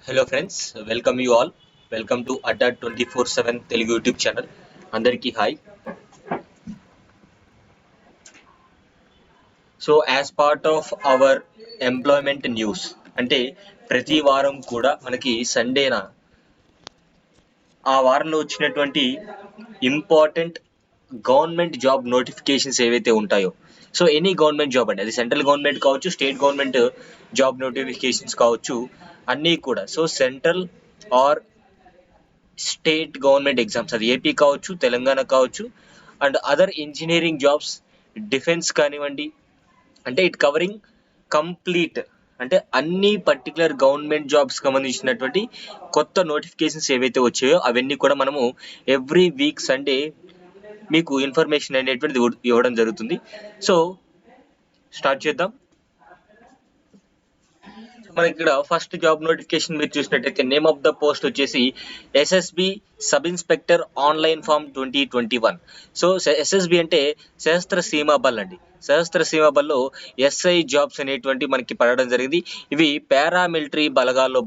Hello friends, welcome you all. Welcome to Adda 24/7 Telugu YouTube channel. అందరికీ hi. So as part of our employment news, అంటే ప్రతి వారం కూడా మనకి సండేన ఆ వారంలో వచ్చినటువంటి ఇంపార్టెంట్ గవర్నమెంట్ జాబ్ నోటిఫికేషన్స్ ఏవైతే ఉంటాయో, సో ఎనీ గవర్నమెంట్ జాబ్ అండి, అది సెంట్రల్ గవర్నమెంట్ కావచ్చు, స్టేట్ గవర్నమెంట్ జాబ్ నోటిఫికేషన్స్ కావచ్చు, అన్నీ కూడా. So central or state government exams, అది ఏపీ కావచ్చు, తెలంగాణ కావచ్చు, and other engineering jobs, defence కానివ్వండి, అంటే ఇట్ కవరింగ్ కంప్లీట్, అంటే అన్ని పర్టికులర్ గవర్నమెంట్ జాబ్స్ సంబంధించినటువంటి కొత్త నోటిఫికేషన్స్ ఏవైతే వచ్చాయో అవన్నీ కూడా మనము ఎవ్రీ వీక్ సండే మీకు ఇన్ఫర్మేషన్ అనేటువంటిది ఇవ్వడం జరుగుతుంది. సో స్టార్ట్ చేద్దాం. మనకి ఇక్కడ ఫస్ట్ జాబ్ నోటిఫికేషన్ మీరు చూసినట్టయితే నేమ్ ఆఫ్ ద పోస్ట్ వచ్చేసి SSB sub inspector online form 2021. So SSB అంటే సశస్త్ర సీమా బల్ అండి. సశస్త్ర సీమా బల్లో ఎస్ఐ జాబ్స్ అనేటువంటి మనకి పడడం జరిగింది. ఇవి పారామిలిటరీ బలగాల్లో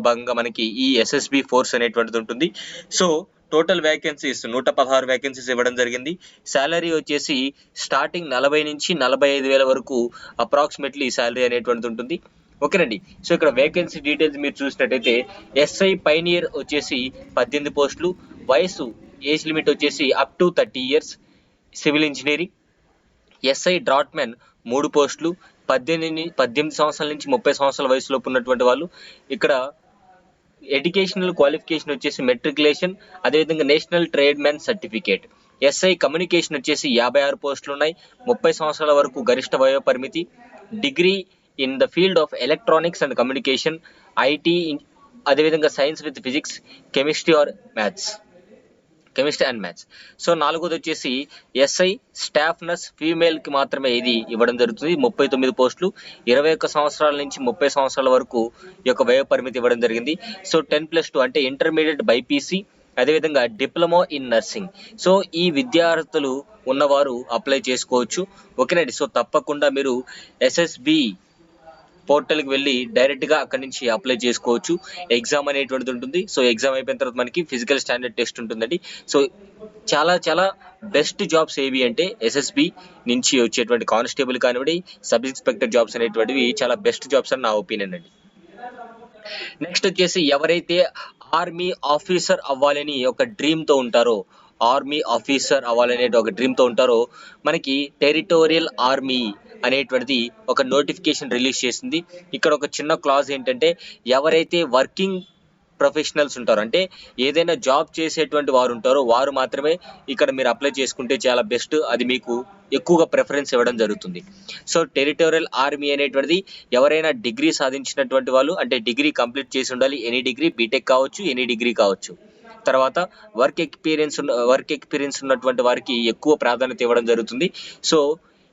భాగంగా మనకి ఈ ఎస్ఎస్బి ఫోర్స్ అనేటువంటిది ఉంటుంది. సో టోటల్ వేకెన్సీస్ 116 వేకెన్సీస్ ఇవ్వడం జరిగింది. శాలరీ వచ్చేసి స్టార్టింగ్ 40 నుంచి 45,000 వరకు అప్రాక్సిమేట్లీ శాలరీ అనేటువంటిది ఉంటుంది. ఓకేనండి. సో ఇక్కడ వేకెన్సీ డీటెయిల్స్ మీరు చూసినట్టయితే ఎస్ఐ పైనియర్ వచ్చేసి 18 పోస్టులు, వయసు ఏజ్ లిమిట్ వచ్చేసి up to 30 years, civil engineering. SI draughtsmen 3 పోస్టులు, 18 సంవత్సరాల నుంచి 30 సంవత్సరాల వయసులోపు ఉన్నటువంటి వాళ్ళు. ఇక్కడ ఎడ్యుకేషనల్ క్వాలిఫికేషన్ వచ్చేసి మెట్రికులేషన్, అదేవిధంగా national trade man certificate. SI communication వచ్చేసి 56 పోస్టులు ఉన్నాయి, 30 సంవత్సరాల వరకు గరిష్ట వయో పరిమితి. Degree in the field of electronics and communication, IT, అదేవిధంగా science with physics, chemistry and maths. So నాలుగోది వచ్చేసి ఎస్ఐ స్టాఫ్ నర్స్ ఫీమేల్కి మాత్రమే ఇది ఇవ్వడం జరుగుతుంది. 39 పోస్టులు, 21 సంవత్సరాల నుంచి 30 సంవత్సరాల వరకు ఈ యొక్క వయో పరిమితి ఇవ్వడం జరిగింది. సో 10+2 అంటే ఇంటర్మీడియట్ బైపీసీ, అదేవిధంగా డిప్లొమా ఇన్ నర్సింగ్. సో ఈ విద్యార్థులు ఉన్నవారు అప్లై చేసుకోవచ్చు. ఓకేనండి. సో తప్పకుండా మీరు ఎస్ఎస్బి పోర్టల్కి వెళ్ళి డైరెక్ట్గా అక్కడి నుంచి అప్లై చేసుకోవచ్చు. ఎగ్జామ్ అనేటువంటిది ఉంటుంది. సో ఎగ్జామ్ అయిపోయిన తర్వాత మనకి ఫిజికల్ స్టాండర్డ్ టెస్ట్ ఉంటుందండి. సో చాలా చాలా బెస్ట్ జాబ్స్ ఏవి అంటే ఎస్ఎస్బి నుంచి వచ్చేటువంటి కానిస్టేబుల్ కానివ్వండి, సబ్ ఇన్స్పెక్టర్ జాబ్స్ అనేటువంటివి చాలా బెస్ట్ జాబ్స్ అని నా ఒపీనియన్ అండి. నెక్స్ట్ వచ్చేసి ఎవరైతే ఆర్మీ ఆఫీసర్ అవ్వాలని ఒక డ్రీమ్తో ఉంటారో, మనకి టెరిటోరియల్ ఆర్మీ అనేటువంటిది ఒక నోటిఫికేషన్ రిలీజ్ చేసింది. ఇక్కడ ఒక చిన్న క్లాజ్ ఏంటంటే, ఎవరైతే వర్కింగ్ ప్రొఫెషనల్స్ ఉంటారో, అంటే ఏదైనా జాబ్ చేసేటువంటి వారు ఉంటారో వారు మాత్రమే ఇక్కడ మీరు అప్లై చేసుకుంటే చాలా బెస్ట్, అది మీకు ఎక్కువగా ప్రిఫరెన్స్ ఇవ్వడం జరుగుతుంది. సో టెరిటోరియల్ ఆర్మీ అనేటువంటిది ఎవరైనా డిగ్రీ సాధించినటువంటి వాళ్ళు, అంటే డిగ్రీ కంప్లీట్ చేసి ఉండాలి, ఎనీ డిగ్రీ, బీటెక్ కావచ్చు, ఎనీ డిగ్రీ కావచ్చు. తర్వాత వర్క్ ఎక్స్పీరియన్స్ ఉన్నటువంటి వారికి ఎక్కువ ప్రాధాన్యత ఇవ్వడం జరుగుతుంది. సో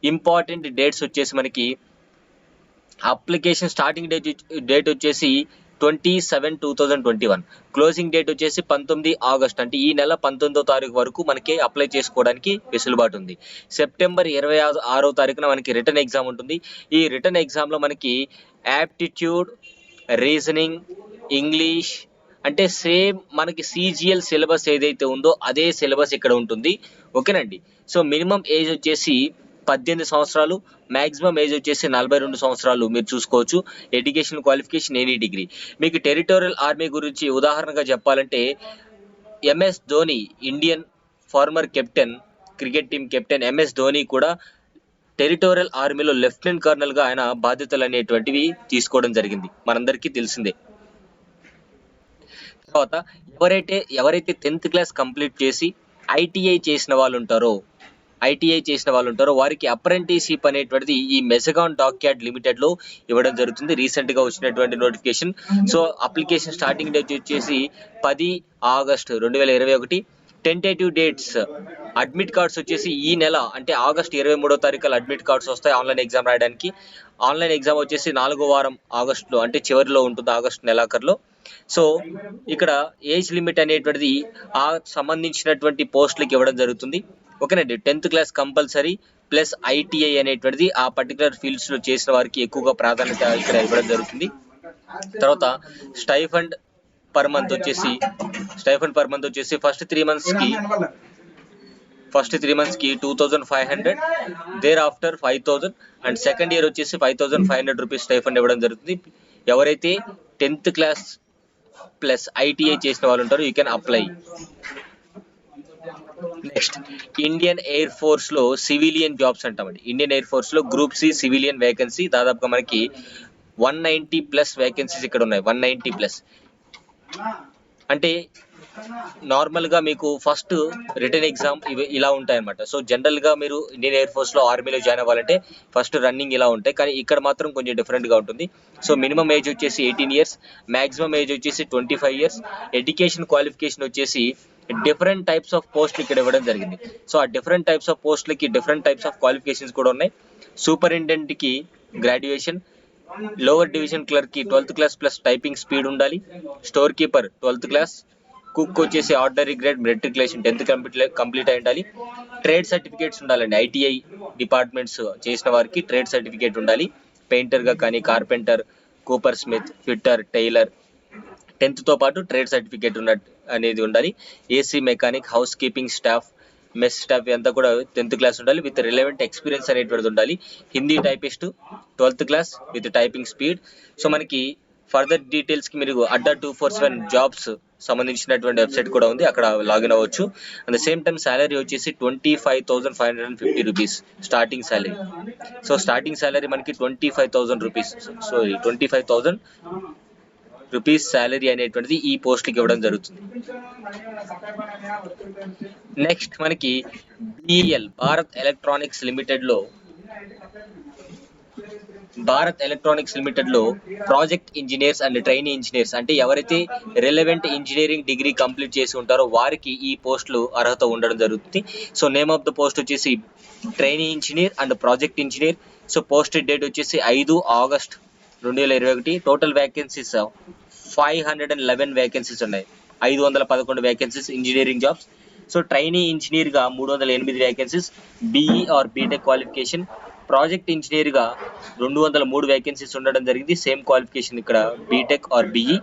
ఇంపార్టెంట్ డేట్స్ వచ్చేసి మనకి అప్లికేషన్ స్టార్టింగ్ డేట్ వచ్చేసి 27/2021, క్లోజింగ్ డేట్ వచ్చేసి 19 ఆగస్ట్, అంటే ఈ నెల 19వ తారీఖు వరకు మనకి అప్లై చేసుకోవడానికి వెసులుబాటు ఉంది. సెప్టెంబర్ 26వ తారీఖున మనకి రిటర్న్ ఎగ్జామ్ ఉంటుంది. ఈ రిటర్న్ ఎగ్జామ్లో మనకి యాప్టిట్యూడ్, రీజనింగ్, ఇంగ్లీష్, అంటే సేమ్ మనకి సిజిఎల్ సిలబస్ ఏదైతే ఉందో అదే సిలబస్ ఇక్కడ ఉంటుంది. ఓకేనండి. సో మినిమం ఏజ్ వచ్చేసి 18 సంవత్సరాలు, మ్యాక్సిమం ఏజ్ వచ్చేసి 42 సంవత్సరాలు మీరు చూసుకోవచ్చు. Education qualification any degree. మీకు టెరిటోరియల్ ఆర్మీ గురించి ఉదాహరణగా చెప్పాలంటే MS Dhoni, Indian former captain, cricket team captain MS Dhoni కూడా టెరిటోరియల్ ఆర్మీలో లెఫ్టినెంట్ కర్నల్గా ఆయన బాధ్యతలు అనేటువంటివి తీసుకోవడం జరిగింది, మనందరికీ తెలిసిందే. తర్వాత ఎవరైతే 10th క్లాస్ కంప్లీట్ చేసి ఐటీఐ చేసిన వాళ్ళు ఉంటారో వారికి అప్రెంటిస్షిప్ అనేటువంటిది ఈ మెజగాన్ డాక్యార్డ్ లిమిటెడ్లో ఇవ్వడం జరుగుతుంది. రీసెంట్గా వచ్చినటువంటి notification. So application starting date వచ్చేసి 10 August 2021. Tentative dates, admit cards వచ్చేసి ఈ నెల, అంటే ఆగస్ట్ 23వ తారీఖు అడ్మిట్ కార్డ్స్ వస్తాయి ఆన్లైన్ ఎగ్జామ్ రాయడానికి. ఆన్లైన్ ఎగ్జామ్ వచ్చేసి 4వ వారం ఆగస్టులో, అంటే చివరిలో ఉంటుంది, ఆగస్టు నెలాఖరులో. సో ఇక్కడ ఏజ్ లిమిట్ అనేటువంటిది ఆ సంబంధించినటువంటి పోస్టులకి ఇవ్వడం జరుగుతుంది. ఓకేనండి. 10th class compulsory plus ITI అనేటువంటిది ఆ పర్టికులర్ ఫీల్డ్స్లో చేసిన వారికి ఎక్కువగా ప్రాధాన్యత ఇక్కడ ఇవ్వడం జరుగుతుంది. తర్వాత స్టైఫండ్ పర్ మంత్ వచ్చేసి ఫస్ట్ 3 months కి 2500, thereafter 5000, and second year వచ్చేసి 5500 రూపీస్ స్టైఫండ్ ఇవ్వడం జరుగుతుంది. ఎవరైతే 10th క్లాస్ ప్లస్ ఐటీఐ చేసిన వాళ్ళు ఉంటారో you can apply. Next, Indian air force లో సివిలియన్ జాబ్స్ అంటామండి. ఇండియన్ ఎయిర్ ఫోర్స్ లో గ్రూప్ సి సివిలియన్ వేకెన్సీ దాదాపుగా మనకి 190+ వేకెన్సీస్ ఇక్కడ ఉన్నాయి. 190+. అంటే నార్మల్ గా మీకు ఫస్ట్ రిటర్న్ ఎగ్జామ్ ఇవి ఇలా ఉంటాయి అనమాట. సో జనరల్ గా మీరు ఇండియన్ ఎయిర్ ఫోర్స్ లో ఆర్మీలో జాయిన్ అవ్వాలంటే ఫస్ట్ రన్నింగ్ ఇలా ఉంటాయి, కానీ ఇక్కడ మాత్రం కొంచెం డిఫరెంట్ గా ఉంటుంది. సో మినిమం ఏజ్ వచ్చేసి 18 years, మాక్సిమం ఏజ్ వచ్చేసి 25 years. ఎడ్యుకేషన్ క్వాలిఫికేషన్ వచ్చేసి డిఫరెంట్ టైప్స్ ఆఫ్ పోస్ట్ ఇక్కడ ఇవ్వడం జరిగింది. సో ఆ డిఫరెంట్ టైప్స్ ఆఫ్ పోస్ట్లకి డిఫరెంట్ టైప్స్ ఆఫ్ క్వాలిఫికేషన్స్ కూడా ఉన్నాయి. సూపరింటెండెంట్ కి గ్రాడ్యుయేషన్, లోవర్ డివిజన్ క్లర్క్ కి 12th class plus typing speed ఉండాలి, store keeper 12th class, cook వచ్చేసి ordinary grade matriculation 10th complete అయి ఉండాలి. ట్రేడ్ సర్టిఫికేట్స్ ఉండాలండి. ఐటీఐ డిపార్ట్మెంట్స్ చేసిన వారికి ట్రేడ్ సర్టిఫికేట్ ఉండాలి. పెయింటర్ గా కానీ, carpenter, cooper smith, fitter, tailor 10th తో పాటు ట్రేడ్ సర్టిఫికేట్ అనేది ఉండాలి. AC mechanic, house keeping staff, mess staff అంతా కూడా 10th class ఉండాలి విత్ రిలవెంట్ ఎక్స్పీరియన్స్ అనేటువంటిది ఉండాలి. Hindi typist 12th class with typing speed. So మనకి ఫర్దర్ డీటెయిల్స్ కి మీరు అడ్డా 247 జాబ్స్ సంబంధించినటువంటి వెబ్సైట్ కూడా ఉంది, అక్కడ లాగిన్ అవ్వచ్చు. At the same time salary వచ్చేసి 25,550 rupees starting salary. So starting salary మనకి 25,000 రూపీస్, సారీ 25,000 రూపీస్ శాలరీ అనేటువంటిది ఈ పోస్ట్కి ఇవ్వడం జరుగుతుంది. నెక్స్ట్ మనకి బిఎల్ భారత్ ఎలక్ట్రానిక్స్ లిమిటెడ్ లో project engineers and trainee engineers, అంటే ఎవరైతే రిలవెంట్ ఇంజనీరింగ్ డిగ్రీ కంప్లీట్ చేసి ఉంటారో వారికి ఈ పోస్టులు అర్హత ఉండడం జరుగుతుంది. So name of the post వచ్చేసి trainee engineer and project engineer. So post date వచ్చేసి 5 August 2021. టోటల్ వేకెన్సీస్ 511 వేకెన్సీస్ ఉన్నాయి. 511 vacancies engineering jobs. So trainee engineer గా 308 vacancies, BE or BTech qualification. Project engineer గా 203 వేకెన్సీస్ ఉండడం జరిగింది. Same qualification ఇక్కడ BTech or BE.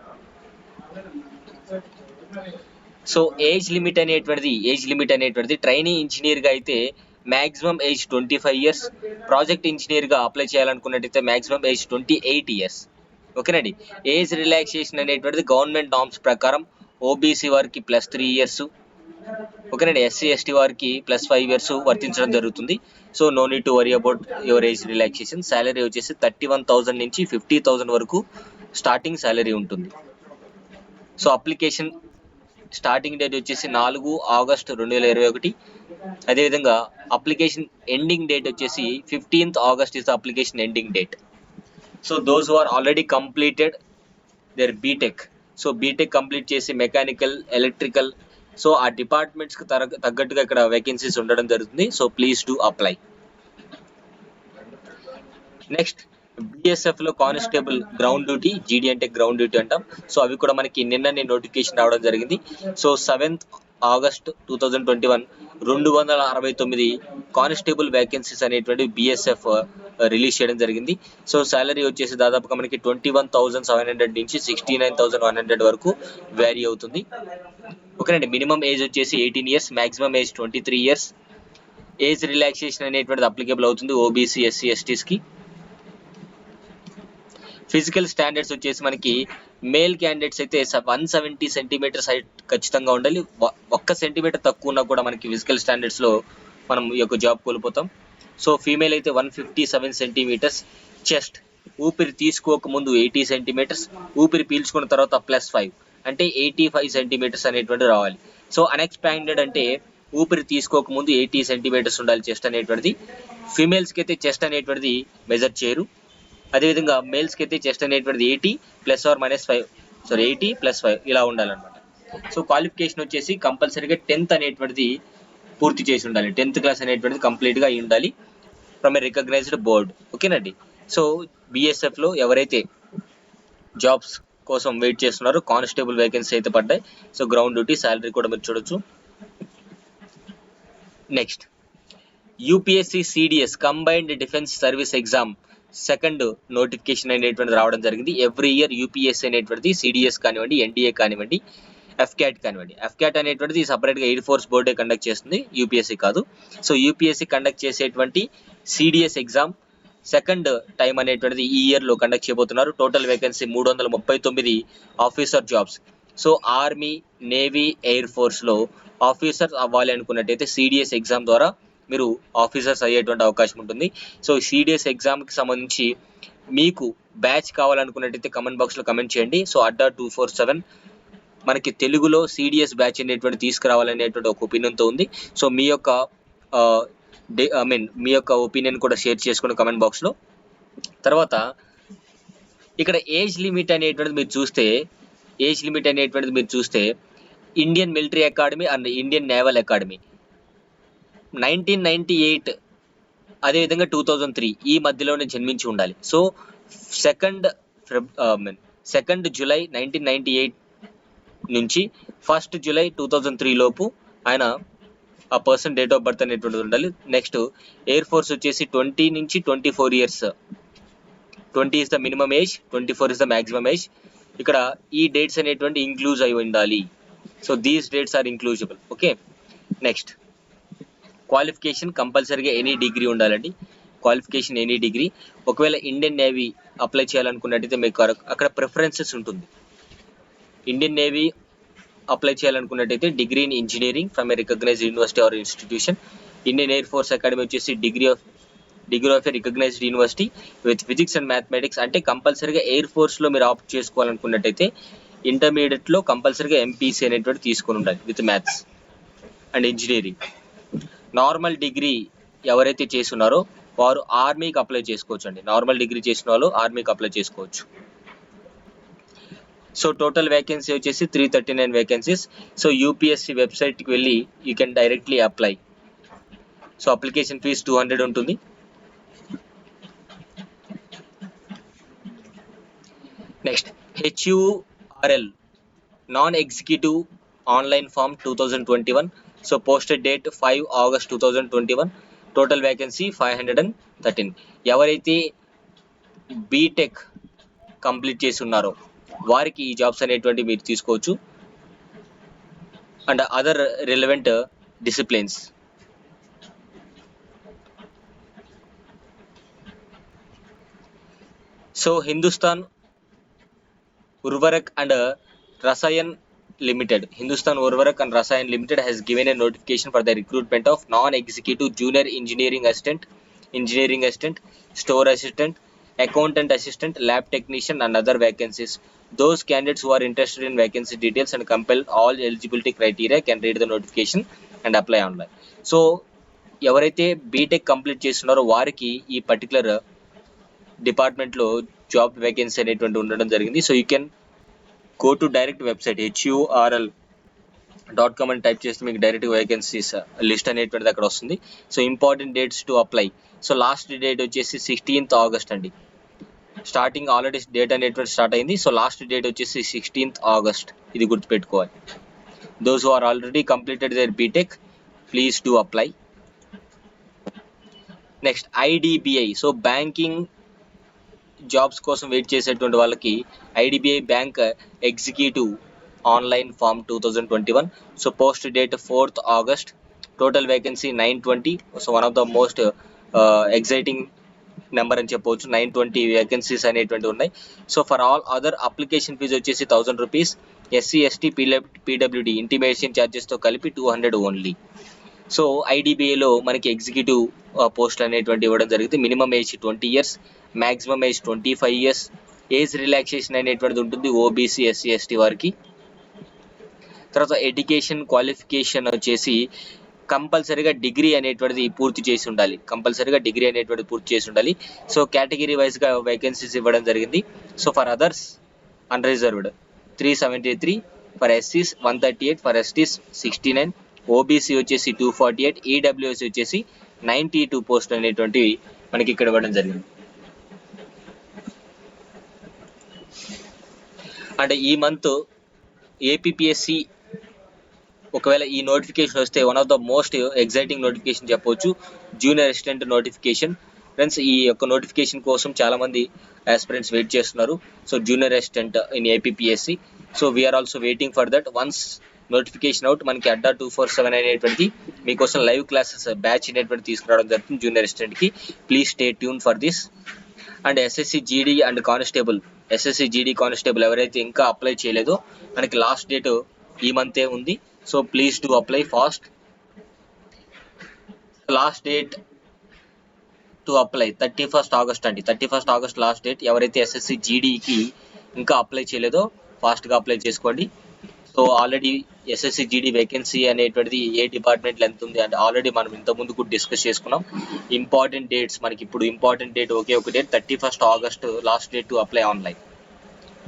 So age limit అనేటువంటిది trainee engineer గా అయితే maximum age 25 years, project engineer గా అప్లై చేయాలనుకున్నట్టయితే మాక్సిమం ఏజ్ 28 years. ఓకేనండి. ఏజ్ రిలాక్సేషన్ అనేటువంటిది గవర్నమెంట్ నార్మ్స్ ప్రకారం ఓబీసీ వారికి +3 years, ఓకేనండి, ఎస్సీ ఎస్టీ వారికి +5 years వర్తించడం జరుగుతుంది. So no need to worry about your age relaxation. Salary వచ్చేసి 31,000 నుంచి 50,000 వరకు స్టార్టింగ్ శాలరీ ఉంటుంది. సో అప్లికేషన్ స్టార్టింగ్ డేట్ వచ్చేసి 4 August 2021. అదేవిధంగా అప్లికేషన్ ఎండింగ్ డేట్ వచ్చేసి 15th August is the application ending date. So those who are already completed their BTech, so BTech complete చేసి mechanical, electrical, so ఆ departments కి తగ్గట్టుగా ఇక్కడ vacancies ఉండడం జరుగుతుంది. So please do apply. Next, BSF లో constable ground duty, GD అంటే ground duty అంటాం. సో అవి కూడా మనకి నిన్ననే నోటిఫికేషన్ రావడం జరిగింది. So 7th August 2021 269 constable vacancies అనేటువంటి బిఎస్ఎఫ్ రిలీజ్ చేయడం జరిగింది. సో శాలరీ వచ్చేసి దాదాపుగా మనకి 21,700 నుంచి 69,100 వరకు వేరీ అవుతుంది. ఓకేనండి. మినిమం ఏజ్ వచ్చేసి 18 years, maximum age 23 years. Age relaxation అనేటువంటిది అప్లికేబుల్ అవుతుంది ఓబీసీ, ఎస్సీ, ఎస్టీస్ కి. ఫిజికల్ స్టాండర్డ్స్ వచ్చేసి మనకి మేల్ క్యాండిడేట్స్ అయితే 170 centimeters హైట్ ఖచ్చితంగా ఉండాలి. 1 centimeter తక్కువ ఉన్నా కూడా మనకి ఫిజికల్ స్టాండర్డ్స్ లో మనం ఈ యొక్క జాబ్ కోల్పోతాం. సో ఫీమేల్ అయితే 157 centimeters. చెస్ట్, ఊపిరి తీసుకోక ముందు 80 centimeters, ఊపిరి పీల్చుకున్న తర్వాత +5 అంటే 85 centimeters అనేటువంటి రావాలి. సో అన్ఎక్స్పాండెడ్ అంటే ఊపిరి తీసుకోక ముందు 80 centimeters ఉండాలి చెస్ట్ అనేటువంటిది. ఫీమేల్స్ కి అయితే చెస్ట్ అనేటువంటిది మెజర్ చేయరు. అదేవిధంగా మేల్స్ కి అయితే చెస్ట్ అనేటువంటిది 80 + 5 ఇలా ఉండాలన్నమాట. సో క్వాలిఫికేషన్ వచ్చేసి కంపల్సరీగా 10th అనేటువంటిది పూర్తి చేసి ఉండాలి. 10th class అనేటువంటిది కంప్లీట్ గా అయి ఉండాలి ఫ్రమ్ ఏ రికగ్నైజ్డ్ బోర్డ్. ఓకేనండి. సో బిఎస్ఎఫ్ లో ఎవరైతే జాబ్స్ కోసం వెయిట్ చేస్తున్నారో కానిస్టేబుల్ వేకెన్సీ అయితే పడ్డాయి. సో గ్రౌండ్ డ్యూటీ, శాలరీ కూడా మీరు చూడొచ్చు. Next, UPSC CDS combined defence service exam second notification అనేటువంటిది రావడం జరిగింది. ఎవ్రీ ఇయర్ యూపీఎస్సీ అనేటువంటిది సిడిఎస్ కానివ్వండి, ఎన్డీఏ కానివ్వండి, ఎఫ్క్యాట్ కానివ్వండి, ఎఫ్క్యాట్ అనేటువంటిది సపరేట్గా ఎయిర్ ఫోర్స్ బోర్డే కండక్ట్ చేస్తుంది, యూపీఎస్సీ కాదు. సో యూపీఎస్సీ కండక్ట్ చేసేటువంటి సిడిఎస్ ఎగ్జామ్ సెకండ్ టైం అనేటువంటిది ఈ ఇయర్లో కండక్ట్ చేయబోతున్నారు. Total vacancy 339 officer jobs. So army, navy, air ఫోర్స్లో ఆఫీసర్ అవ్వాలి అనుకున్నట్టయితే సిడిఎస్ ఎగ్జామ్ ద్వారా మీరు ఆఫీసర్స్ అయ్యేటువంటి అవకాశం ఉంటుంది. సో సిడిఎస్ ఎగ్జామ్కి సంబంధించి మీకు బ్యాచ్ కావాలనుకున్నట్టయితే కమెంట్ బాక్స్లో కమెంట్ చేయండి. సో అడ్డా 247 మనకి తెలుగులో సిడిఎస్ బ్యాచ్ అనేటువంటి తీసుకురావాలనేటువంటి ఒక ఒపీనియన్తో ఉంది. సో మీ యొక్క మీ యొక్క ఒపీనియన్ కూడా షేర్ చేసుకోండి కమెంట్ బాక్స్లో. తర్వాత ఇక్కడ ఏజ్ లిమిట్ అనేటువంటిది మీరు చూస్తే Indian military academy and Indian naval academy 1998 అదేవిధంగా 2003 ఈ మధ్యలోనే జన్మించి ఉండాలి. సో 2 జూలై 1998 నుంచి 1 జూలై 2003 లోపు ఆయన ఆ పర్సన్ డేట్ ఆఫ్ బర్త్ అనేటువంటిది ఉండాలి. నెక్స్ట్ ఎయిర్ ఫోర్స్ వచ్చేసి 20 నుంచి 24 years. 20 is the minimum age, 24 is the maximum age. ఇక్కడ ఈ డేట్స్ అనేటువంటి ఇంక్లూజ్ అయి ఉండాలి. So these dates are includible. Okay, next qualification కంపల్సరీగా ఎనీ డిగ్రీ ఉండాలండి. Qualification any degree. ఒకవేళ ఇండియన్ నేవీ అప్లై చేయాలనుకున్నట్టయితే మీకు అక్కడ ప్రిఫరెన్సెస్ ఉంటుంది. ఇండియన్ నేవీ అప్లై చేయాలనుకున్నట్టయితే degree in engineering from a recognised university or institution. Indian air force academy వచ్చేసి degree of a recognised university with physics and mathematics. అంటే కంపల్సరీగా air ఫోర్స్లో మీరు ఆప్ట్ చేసుకోవాలనుకున్నట్టయితే ఇంటర్మీడియట్లో కంపల్సరీగా ఎంపీసీ అనేటువంటి తీసుకొని ఉండాలి with maths and engineering. Normal degree ఎవరైతే చేస్తున్నారో వారు ఆర్మీకి అప్లై చేసుకోవచ్చు అండి. నార్మల్ డిగ్రీ చేసిన వాళ్ళు ఆర్మీకి అప్లై చేసుకోవచ్చు. సో టోటల్ వేకెన్సీ వచ్చేసి 339 వేకెన్సీస్. సో యూపీఎస్సీ వెబ్సైట్కి వెళ్ళి you can directly apply. So application fee 200 ఉంటుంది. Next HURL non executive online form 2021. So posted date 5 August 2021. Total vacancy 513. ఎవరైతే బీటెక్ కంప్లీట్ చేసి ఉన్నారో వారికి ఈ జాబ్స్ అనేటువంటి మీరు తీసుకోవచ్చు and other relevant disciplines. So Hindustan Urvarak and Rasayan Limited has given a notification for the recruitment of non-executive junior engineering assistant, store assistant, accountant assistant, lab technician and other vacancies. Those candidates who are interested in vacancy details and compel all eligibility criteria can read the notification and apply online. So ఎవరైతే BTech complete చేస్తున్నారో వారికి ఈ particular డిపార్ట్మెంట్లో job vacancy అనేటువంటి ఉండడం జరిగింది. So you can go to direct website HURL.com అని type చేస్తే మీకు డైరెక్ట్ వేకెన్సీస్ లిస్ట్ అనేటువంటిది అక్కడ వస్తుంది. So important dates to apply. So last date వచ్చేసి 16th ఆగస్ట్ అండి. స్టార్టింగ్ ఆల్రెడీ డేట్ అనేటువంటి స్టార్ట్ అయింది. సో లాస్ట్ డేట్ వచ్చేసి 16th ఆగస్ట్. ఇది గుర్తుపెట్టుకోవాలి. Those who are already completed their BTech please to apply. Next IDBI. So banking jobs కోసం wait చేసేటువంటి వాళ్ళకి IDBI bank executive online form 2021. So post date 4th August. Total vacancy 920. So one of the most exciting number అని చెప్పవచ్చు. 920 vacancies అనేటువంటి ఉన్నాయి. So for all other application fee వచ్చేసి 1000 rupees. SC ST PWD intimation ఛార్జెస్తో కలిపి 200 only. So IDBIలో మనకి executive post అనేటువంటి ఇవ్వడం జరిగింది. Minimum age 20 years, maximum age 25 years. Age relaxation అనేటువంటిది ఉంటుంది OBC SC ST వారికి. తర్వాత ఎడ్యుకేషన్ క్వాలిఫికేషన్ వచ్చేసి కంపల్సరీగా డిగ్రీ అనేటువంటిది పూర్తి చేసి ఉండాలి. సో కేటగిరీ వైజ్గా వేకెన్సీస్ ఇవ్వడం జరిగింది. So for others unreserved 373, for SCs 138, for STs 69, OBC వచ్చేసి 248, EWS వచ్చేసి 92 పోస్ట్ అనేటువంటివి మనకి ఇక్కడ ఇవ్వడం జరిగింది. అంటే ఈ మంత్ APPSC ఒకవేళ ఈ నోటిఫికేషన్ వస్తే one of the most exciting notification చెప్పవచ్చు. జూనియర్ అసిస్టెంట్ నోటిఫికేషన్ ఫ్రెండ్స్ ఈ యొక్క నోటిఫికేషన్ కోసం చాలా మంది ఆస్పిరెంట్స్ వెయిట్ చేస్తున్నారు. So junior assistant in APPSC. So we're also waiting for that. Once notification out మనకి అడ్డా 247 అనేటువంటి మీకోసం లైవ్ క్లాసెస్ బ్యాచ్ అనేటువంటి తీసుకురావడం జరుగుతుంది జూనియర్ అసిస్టెంట్కి. Please stay tuned for this. And SSC GD and constable, SSC GD constable ఎవరైతే ఇంకా apply చేయలేదో మనకి లాస్ట్ డేట్ ఈ మంతే ఉంది. So please to apply fast. Last date to apply 31st August అండి. 31st August last date. ఎవరైతే SSC జీడీకి ఇంకా apply చేయలేదో ఫాస్ట్గా అప్లై చేసుకోండి. So already SSC GD vacancy అనేటువంటిది ఏ డిపార్ట్మెంట్లో ఎంత ఉంది అంటే ఆల్రెడీ మనం ఇంతకుముందు కూడా డిస్కస్ చేసుకున్నాం. ఇంపార్టెంట్ డేట్స్ మనకి ఇప్పుడు ఇంపార్టెంట్ డేట్ ఒకే ఒక date 31st August last date to apply online.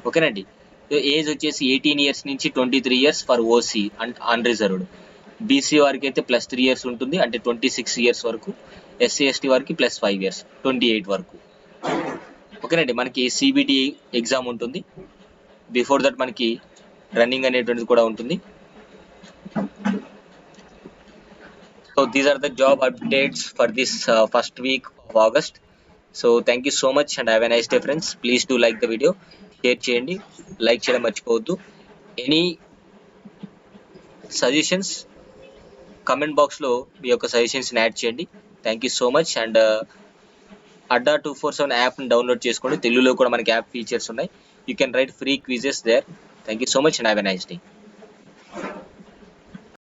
ఓకేనండి. ఏజ్ వచ్చేసి 18 years నుంచి 23 years for OC and unreserved. BC వారికి అయితే +3 years ఉంటుంది, అంటే 26 years వరకు. ఎస్సీ ఎస్టీ వారికి +5 years 28 వరకు. ఓకేనండి. మనకి సిబిటి ఎగ్జామ్ ఉంటుంది. బిఫోర్ దట్ మనకి రన్నింగ్ అనేటువంటిది కూడా ఉంటుంది. So these are the job updates for this first week of August. So thank you so much and have a nice day friends. Please to like the video, share చేయండి, like చేయడం మర్చిపోవద్దు. Any suggestions comment బాక్స్లో మీ యొక్క సజెషన్స్ని add చేయండి. Thank you so much. And Adda 247 యాప్ని download చేసుకోండి. తెలుగులో కూడా మనకి యాప్ ఫీచర్స్ ఉన్నాయి. You can write free quizzes there. Thank you so much and have a nice day.